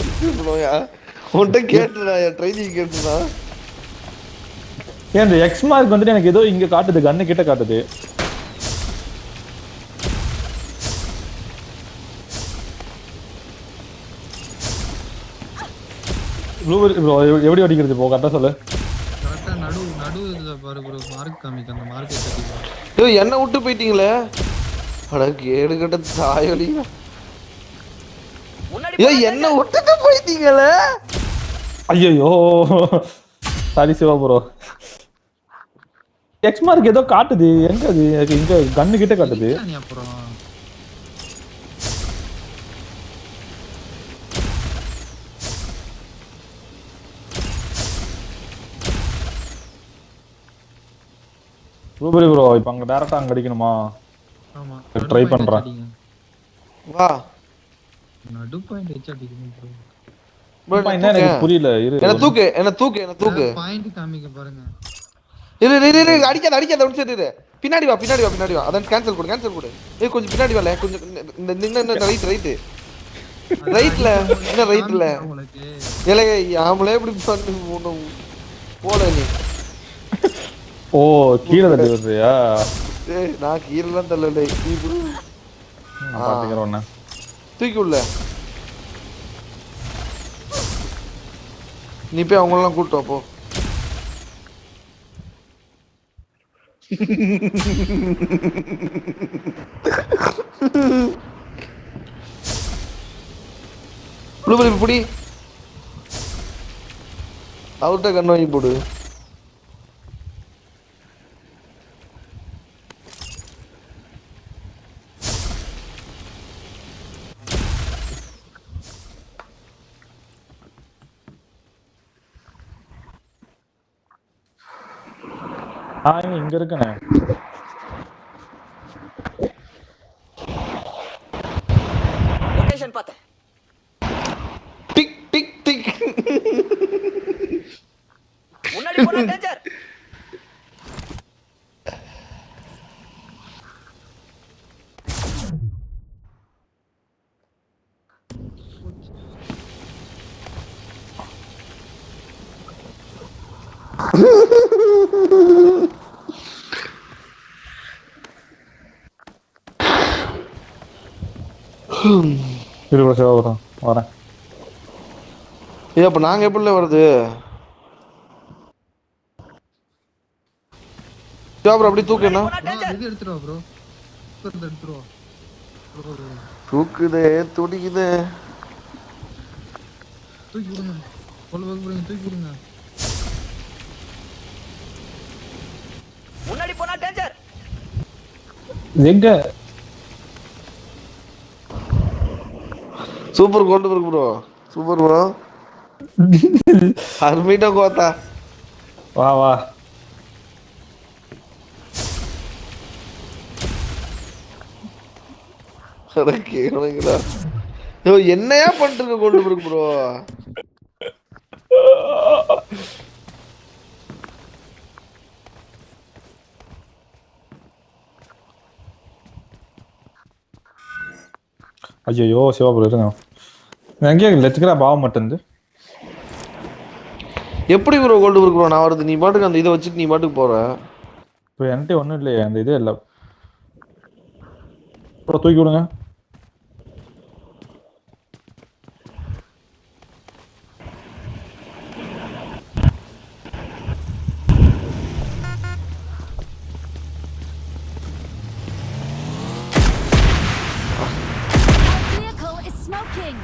உன்கிட்ட கேட்டுடா ட்ரைனிங் கேட்டுடா. ஏன் இந்த எக்ஸ் மார்க் வந்துட்டு எனக்கு ஏதோ இங்க காட்டுது, கண்ணு கிட்ட காட்டுது. ப்ரோ எப்படி அடிக்கிறது போ கரெக்டா சொல்லு. கரெக்டா நடு இதுல பாரு ப்ரோ, மார்க் காமிக்க, அந்த மார்க்கை கட்டி பாரு. ஏய் என்ன விட்டு போயிட்டீங்களே, அட கேடு கட்ட தாயலி. ஏய் என்ன விட்டுட்டு போயிட்டீங்களே. ஐயோ sorry Siva bro. X mark ஏதோ காட்டுது, எங்க அது? எனக்கு இங்க கண்ணு கிட்ட காட்டுது. அப்புறம் சூப்பர் ப்ரோ. இப்போ அங்க டைரக்டா அங்க அடிக்கணுமா? ஆமா ட்ரை பண்றேன். வா நடு பாயிண்ட் வச்சு அடிக்கணும் ப்ரோ. ப்ரோ என்ன எனக்கு புரியல. இரு என்ன தூக்கு பாயிண்ட் காமிக்க பாருங்க. இரு அடிக்காத முடிச்சிரு. பின்னாடி வா. அதான் கேன்சல் கொடு. ஏய் கொஞ்சம் பின்னாடி வால, கொஞ்சம் இந்த நின்ன ரைட்ல என்ன ரைட்ல. ஏலே ஆம்பளே இப்படி பண்ணு போட நீ. ஓ கீழ தள்ளி வர்றியா? ஏய் நான் கீழலாம் தள்ளல, நீ புடி. பாத்துக்கறேன். தூக்கி உள்ள நீ போய் அவங்க எல்லாம் கூட்டு வா போ. புடி அவர்கிட்ட கண்ணு வாங்கி போடு. இங்க இருக்கனே. லொகேஷன் பாத்தேன். டிக் முன்னாடி போனா டேஞ்சர். வரேன். அப்ப நாங்க எப்படி வருது? அப்படி தூக்குனா இது எடுத்துருவா ப்ரோ. எடுத்துருவா தூக்குதே துடிக்குதே. தூக்கி விடுங்க. தூக்கி விடுங்க. முன்னாடி போனா டேஞ்சர். எங்க சூப்பர் கொண்டு இருக்கு ப்ரோ. Super bro. ஹர்மிட்டா கோத்தா. வா என்னையா பண்ணிட்டு கொண்டு இருக்கு ப்ரோ. ஐயோ சிவா ப்ரோ இருங்க. எங்கே லெட்ஸ்கிரா பாவ மாட்டேங்குது. எப்படி ப்ரோ கோல்டு ப்ரோ நான் வருது? நீ பாட்டுக்கு அந்த இதை வச்சுட்டு நீ பாட்டுக்கு போற. இப்போ என்கிட்ட ஒன்றும் இல்லையே, அந்த இதே இல்லை ப்ரோ. தூக்கி விடுங்க. Vehicle is smoking.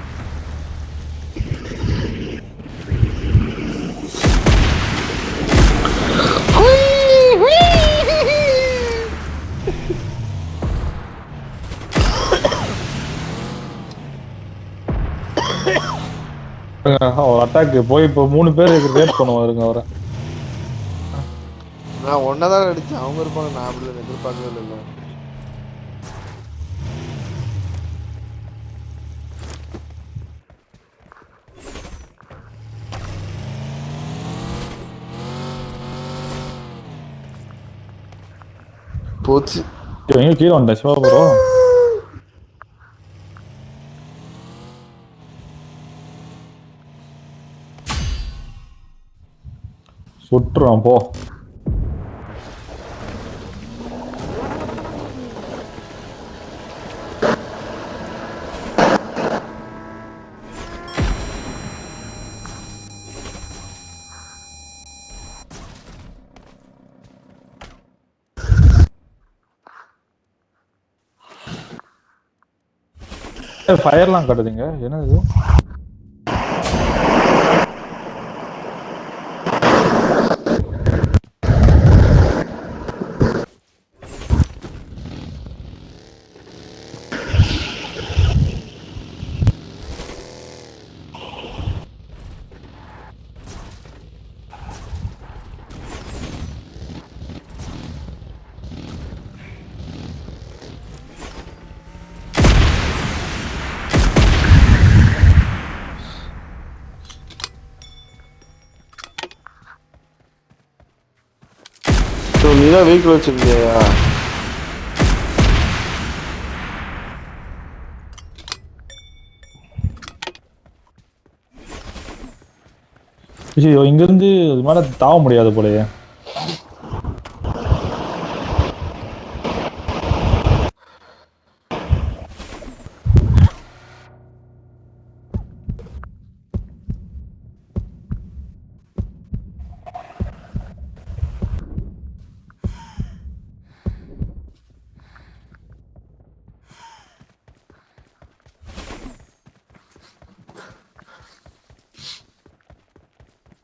அட்டாக் போய் இப்போ 3 பேர் ரேட் பண்ணுவோம் இருங்க. அவரை நான் ஒன்னதான் அடிச்சேன், அவங்க இருப்பாங்க. நான் அப்படி எதிர்பார்க்கவே இல்லை. போச்சு. எங்க கீழே வந்தேன் சிவா ப்ரோ. சுட்டுறான் போ. ஃபயர்லாம் கட்டுதுங்க, என்னது? நீதான் வெஹிக்கிள் வச்சிருக்கியா? ஐயோ, இங்கிருந்து இது மேல தாவ முடியாது போலயே.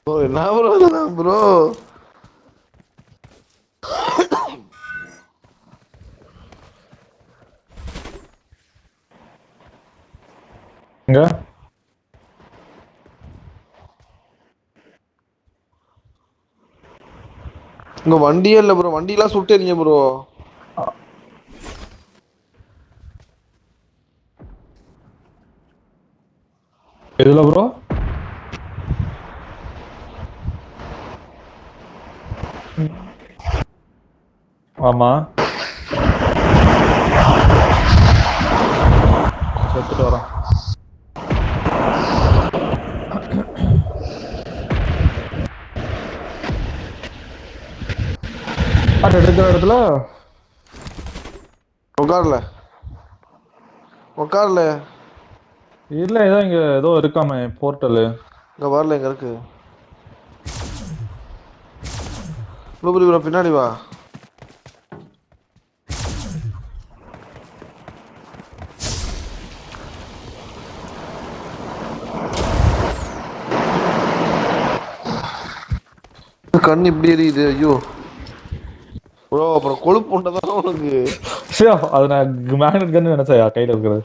ப்ரோ என்ன ப்ரோ இதெல்லாம் ப்ரோ? இங்க இங்க வண்டியே இல்ல ப்ரோ, வண்டிலாம் சுட்டேறீங்க ப்ரோ. எதுல ப்ரோ? ஆமா, செத்துட்டு வரான். எடுக்கிற இடத்துல உட்கார்ல உட்கார்ல இல்ல, ஏதோ இங்க ஏதோ இருக்காமே போர்ட்டல். இங்க வரல, இங்க இருக்கு. ப்ரோ பின்னாடி வா. கண்ணு இப்படி எரியுது. ஐயோ ப்ரோ, அப்புறம் கொழுப்பு உண்டதான் உனக்கு. அது நான் மேக்னெட் கன்னு நினைச்சா கையில இருக்கிறது.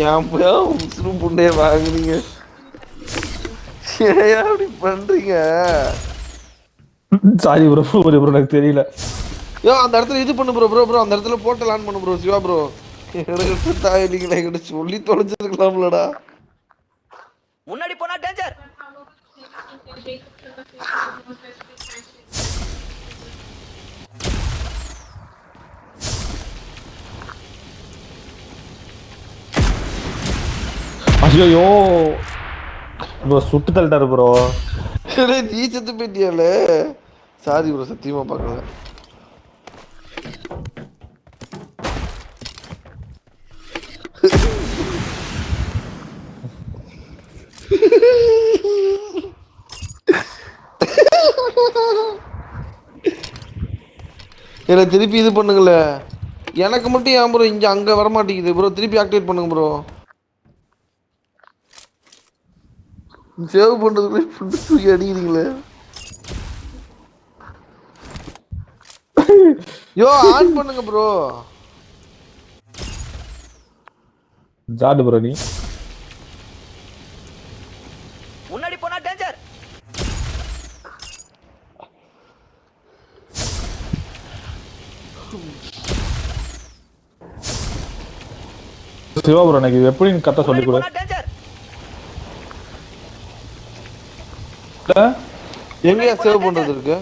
ஏன் உசுறு புண்டைய வாங்குறீங்க? ஏன் அப்படி பண்றீங்க? சாரி ப்ரோ, எனக்கு தெரியல. அந்த இடத்துல இது பண்ணு ப்ரோ. ப்ரோ அந்த இடத்துல போட்டு லான் பண்ணு ப்ரோ. சிவா ப்ரோ, எனக்கு தாய் நீங்களா என்கிட்ட சொல்லி தொலைச்சிருக்கலாம்லடா. முன்னாடி போனா டேஞ்சர். ஐயோ ப்ரோ, சுட்டு தள்ளிட்டாரு ப்ரோ. நீ செத்து போயிட்டியால? சாரி ப்ரோ, சத்தியமா பார்க்கல. என்ன திருப்பி இது பண்ணுங்களே. எனக்கு மட்டும் ஏன் ப்ரோ இங்க அங்க வர மாட்டேங்குது ப்ரோ? திருப்பி ஆக்டிவேட் பண்ணுங்க ப்ரோ. சேவ் பண்றதுக்குள்ள ஃபுட் தூக்கி அடிக்கிறீங்களே. யோ ஆன் பண்ணுங்க ப்ரோ. ஜாடு ப்ரோ நீ. முன்னாடி போனா டேஞ்சர். சிவா ப்ரோ எனக்கு இது எப்படி கரெக்டாக சொல்லி கொடு. டேஞ்சர். எங்கயா சேவ் பண்றது இருக்கு?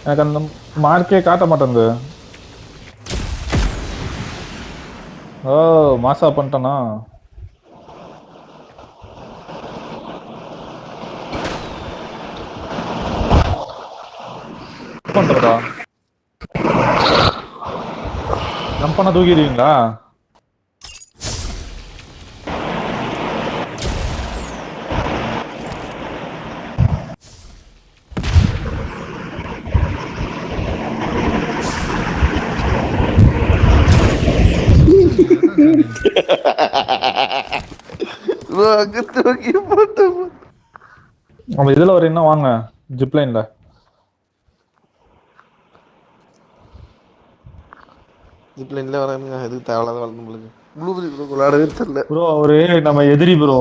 எனக்கு அந்த மார்க்கே காட்ட மாட்டேங்குது. ஓ மாசா பண்ணிட்டேனா? பண்றதா ஜம்ப் பண்ண தூக்கிடுவீங்களா? அங்க தூக்கி போட்டு நம்ம இதுல வர என்ன வாங்க ஜிப்லைன்ல. ஜிப்லைன்ல வரானுங்க. எதுக்கு தேவையில்லாத வேலை நம்மளுக்கு. ப்ளூபெரி ப்ரோ விளையாடவே தெரியல ப்ரோ அவரு நம்ம எதிரி ப்ரோ.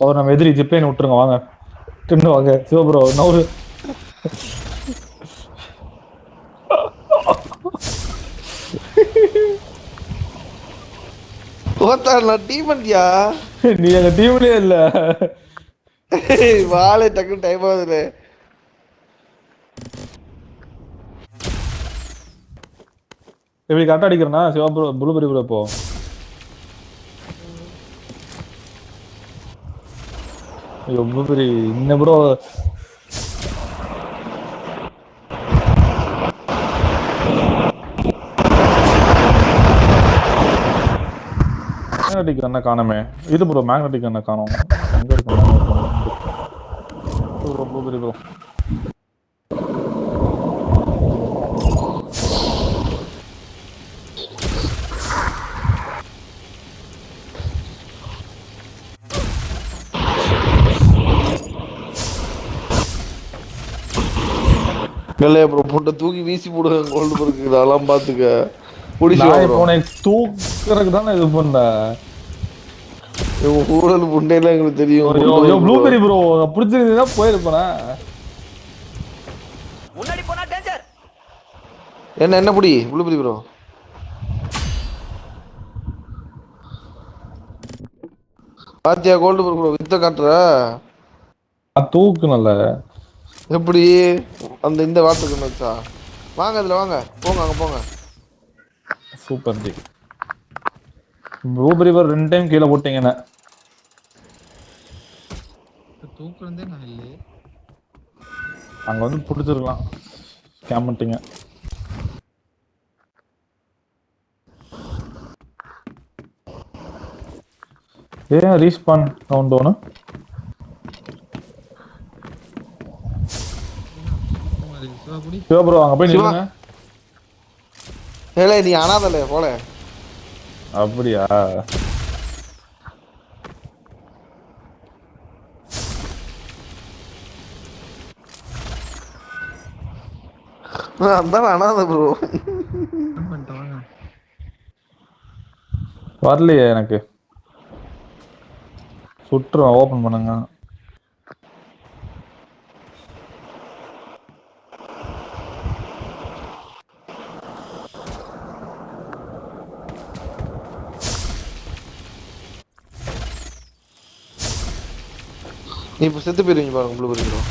அவர் நம்ம எதிரி ஜிப்லைன் விட்டுருங்க வாங்க. தின்னு வாங்க சிவா ப்ரோ. நவரு ஓத்தா நான் டீம் பண்ணியா? நீ எங்க டீம்லயே இல்ல. வாழை டக்குன்னு டைம் ஆகுதுல. எப்படி கரெக்டா அடிக்கிறனா சிவா ப்ரோ ப்ளூபெரி ப்ரோ இப்போ. ஐயோ ப்ளூபெரி இன்ன ப்ரோ மேக்னெட்டிக் என்ன காணுமே. இது ப்ரோ மேக்னெட்டிக் என்ன காணோம். எங்க இருக்கு ப்ரோ ப்ளூபெரி ப்ரோ. இல்லையா ப்ரோ போட்டு தூக்கி வீசி போடுங்க. கோல்டு பொருக்கு அதெல்லாம் பாத்துக்க. நான் இப்போ உனக்கு தூக்குறதுக்கு தானே இது பண்ணேன். ஊழல் புண்டையெல்லாம் எங்களுக்கு தெரியும். ப்ளூபெரி ப்ரோ பிடிச்சிருந்தா போயிருப்பேனா. முன்னாடி போனா டேஞ்சர். என்ன என்ன புடி ப்ளூபெரி ப்ரோ. பாத்தியா கோல்டு ப்ரோ வித்த காட்டுற. தூக்குனல எப்படி அந்த இந்த வாட்டுக்கு வச்சா. வாங்க அதுல வாங்க போங்க அங்க போங்க. சூப்பர் டி. ப்ளூபெரி ப்ரோ 2 டைம் கீழே போட்டீங்க என்ன. தூக்குறதே நான் இல்லையே. அங்க வந்து பிடிச்சிருக்கலாம். ஸ்கேம் பண்ணிட்டீங்க. ஏன் ரீஸ்பான் கவுண்ட் ஒன்று சிவா ப்ரோ அங்க போய் நில்லுங்க. ஏலே நீ அனாதல போல. அப்படியா? அதான் அனாத ப்ரோ. வரலையே எனக்கு. சுற்றுவேன் ஓபன் பண்ணுங்க. நீ இப்போ செத்து போயிருவீங்க பாருங்க ப்ளூபெரி ப்ரோ.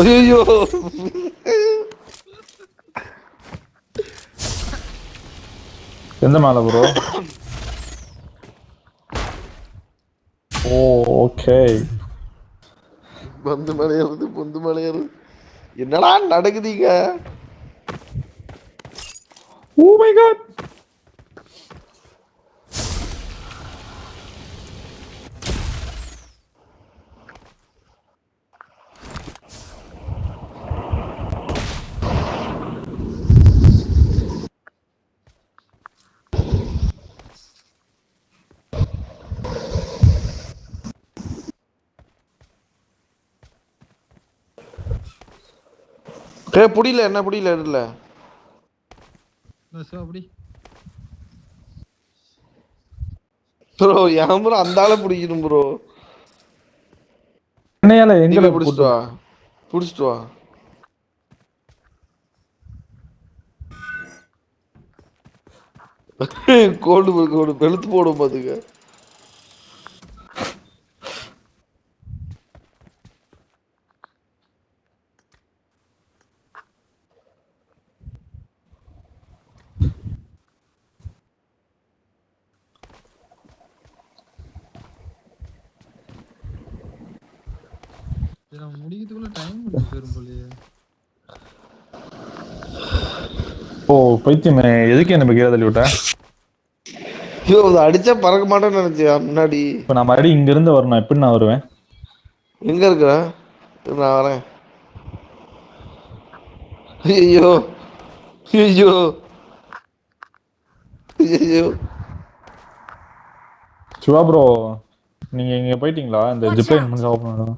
ஐயோ எந்த மேல ப்ரோ? ஓ ஓகே. பந்து மலையறது பொந்து மலையறது என்னடா நடக்குதுங்க. Oh my God. புடியல என்ன புடியல எடுல சிவா அப்படி ப்ரோ ஏன் ப்ரோ அந்த ஆளை பிடிக்கணும் ப்ரோ. என்னையால நீ எங்களை போய் பிடிச்சிட்டு வா பிடிச்சிட்டு வா. கோல்டு கோல்டு வெளுத்து போடும் பாத்துக்க. நம்ம முடிக்கிறதுக்குள்ள டைம் முடிச்சு போயிரும் போலயே. ஓ பைத்தியமே, எதுக்கு என்ன கீழே தள்ளி விட்ட? ஐயோ அதை அடிச்சா பறக்க மாட்டேன்னு நினைச்சியா முன்னாடி. இப்போ நான் மறுபடியும் இங்க இருந்து வரணும், எப்படி நான் வருவேன்? எங்க இருக்கிற? நான் வரேன். ஐயோ ஐயோ ஐயோ சிவா ப்ரோ, நீங்க இங்க போயிட்டீங்களா? இந்த ஜிப்லைன் பண்ணி ஓபன் பண்ணுங்க.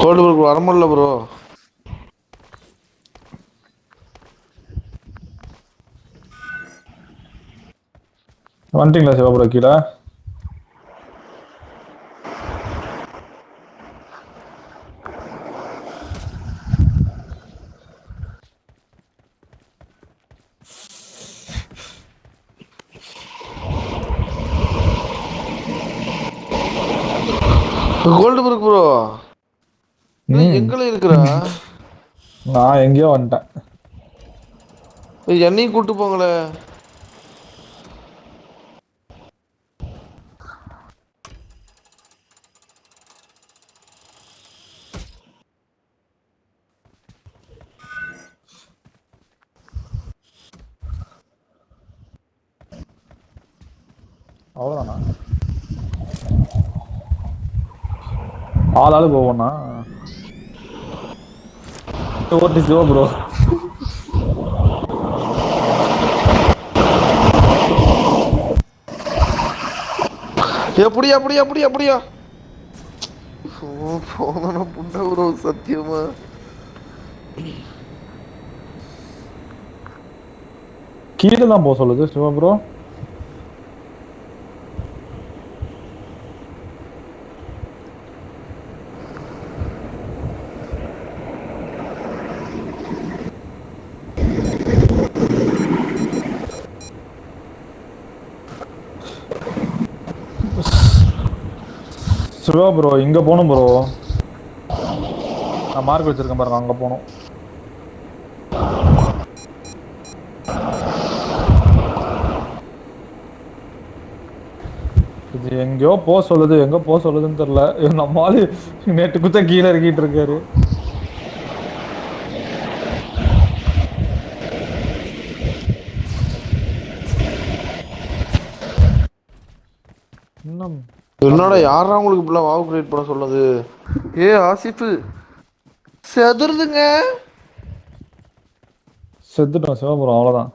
கோல்டு ப்ரோ வர முடியல ப்ரோ. வந்துட்டீங்களா சிவா ப்ரோ கீழே? கோல்டு ப்ரோ எங்கள இருக்கிறா? நான் எங்கேயோ வந்துட்டேன். என்னையும் கூட்டு போங்களே. அவ்வளோதானா? ஆளாளு போவோம்னா ஓட்டி சிவா ப்ரோ. எப்படியா அப்படியா அப்படியா அப்படியா போன புண்ட ப்ரோ சத்தியமா. கீழே தான் போக சொல்லுது சிவா ப்ரோ. சிவா ப்ரோ இங்க போகணும் ப்ரோ. நான் மார்க் வச்சிருக்கேன் பாருங்க, அங்க போகணும். இது எங்கேயோ போக சொல்லுது, எங்க போக சொல்லுதுன்னு தெரியல. நம்மளால நேற்று குத்த கீழே இறக்கிட்டு இருக்காரு. இன்னும் என்னோட யாரா உங்களுக்கு இப்பெல்லாம் வாவ் கிரியேட் பண்ண சொன்னது? ஏ ஆசிஃபு செதுருதுங்க. செத்துட்டோம் சிவா ப்ரோ, அவ்வளோதான்.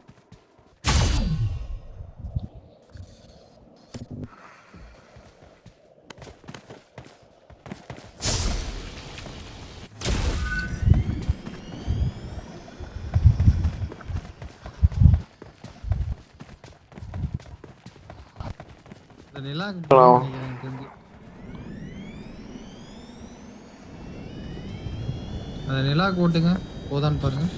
நிலாக்கு போகணும்னு நினைக்கிறேன் எனக்கு தெரிஞ்சு. அந்த நிலாக்கு ஓட்டுங்க போதான்னு பாருங்க.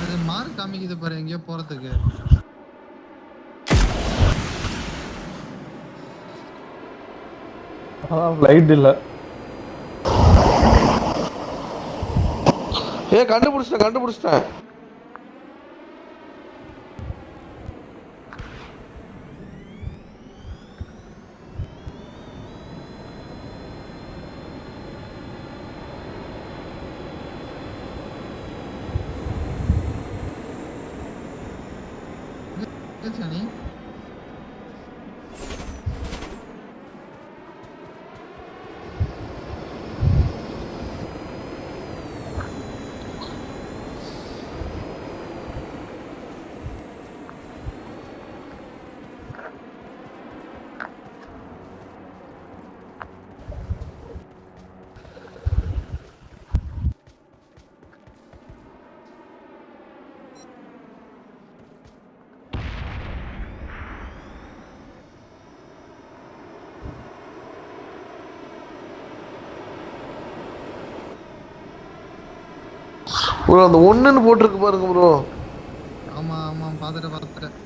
அது மார்க் காமிக்குது பாரு எங்கேயோ போறதுக்கு. லைட் இல்ல. ஏ கண்டுபிடிச்சிட்டேன் கண்டுபிடிச்சிட்டேன். சனி ப்ரோ அந்த ஒண்ணுன்னு போட்டிருக்கு பாருங்க ப்ரோ. ஆமா ஆமா பாத்துட்டேன்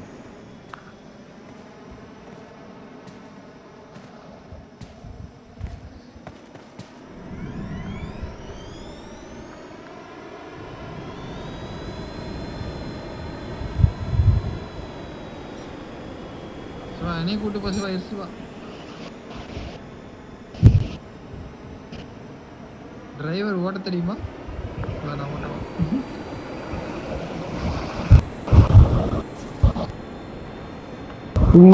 சிவா என்னையும் கூட்டு போ சிவா சிவா டிரைவர் ஓட்ட தெரியுமா நான் ஓட்டுவேன்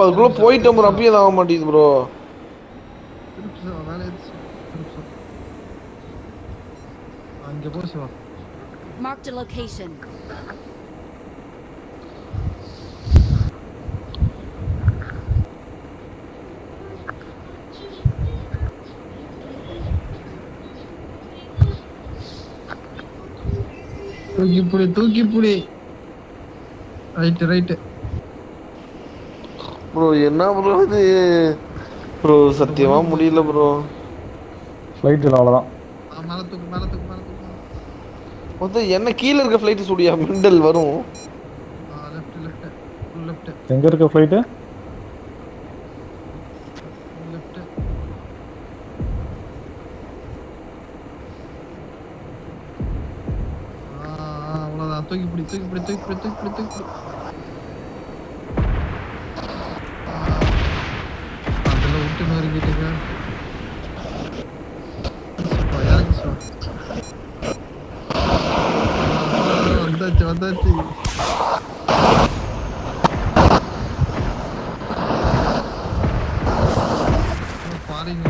அதுக்குள்ள போயிட்டோம் ப்ரோ. அப்பயே ஆக மாட்டேங்குது ப்ரோ. அங்க போ சிவா. Marked a location. தூக்கி புடி ரைட் ப்ரோ என்ன ப்ரோ இது ப்ரோ சத்தியமா முடியல ப்ரோ. ஃப்ளைட் இல்ல அவ்வளவுதான். மேல தூக்கு மொத்தம் என்ன கீழ இருக்க ஃப்ளைட் சுடியா மிண்டல் வரும். லெஃப்ட் எங்க இருக்க ஃப்ளைட்? லெஃப்ட் அவ்வளவுதான். தூக்கி பிடி அதுல விட்டு நொறுக்கிட்டுங்க. வந்தாச்சு பாருங்க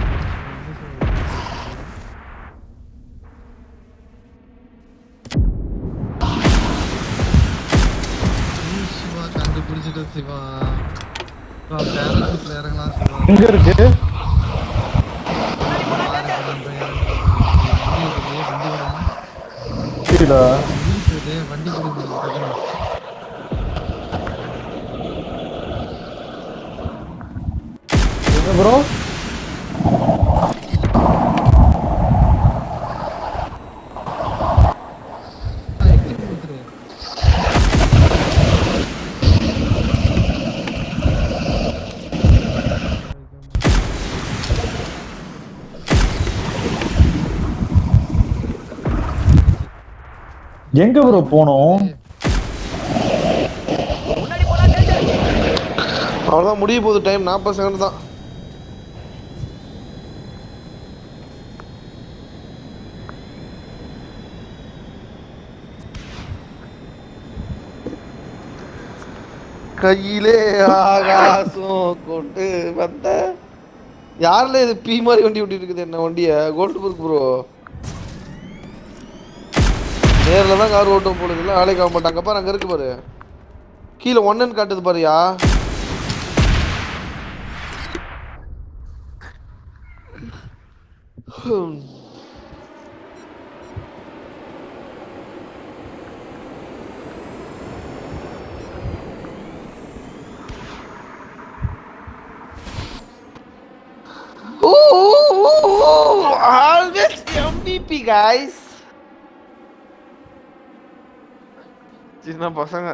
சிவா கண்டுபிடிச்சிட்ட சிவா. பேரசூட்ல இறங்கலாம் சிவா. எங்க இருக்கு? தெரியல. வண்டி கொடுங்க எங்க ப்ரோ? எங்க ப்ரோ போனோம்? அவ்வளவுதான் முடிய போகுது. டைம் 40 செகண்ட் தான். கையிலே ஆகாசம் கொண்டு வந்த யாருல இது பீ மாதிரி வண்டி ஓட்டிட்டு இருக்குது என்ன வண்டிய? கோல்ட்பர்க் ப்ரோ நேர்ல தான் கார் ஓட்டும் போடுது. இல்லை வேலைக்கு ஆக மாட்டாங்க பாரு. அங்க இருக்கு பாரு கீழே ஒன்னு காட்டுது பாருயா. Always MVP guys. சின்ன பசங்க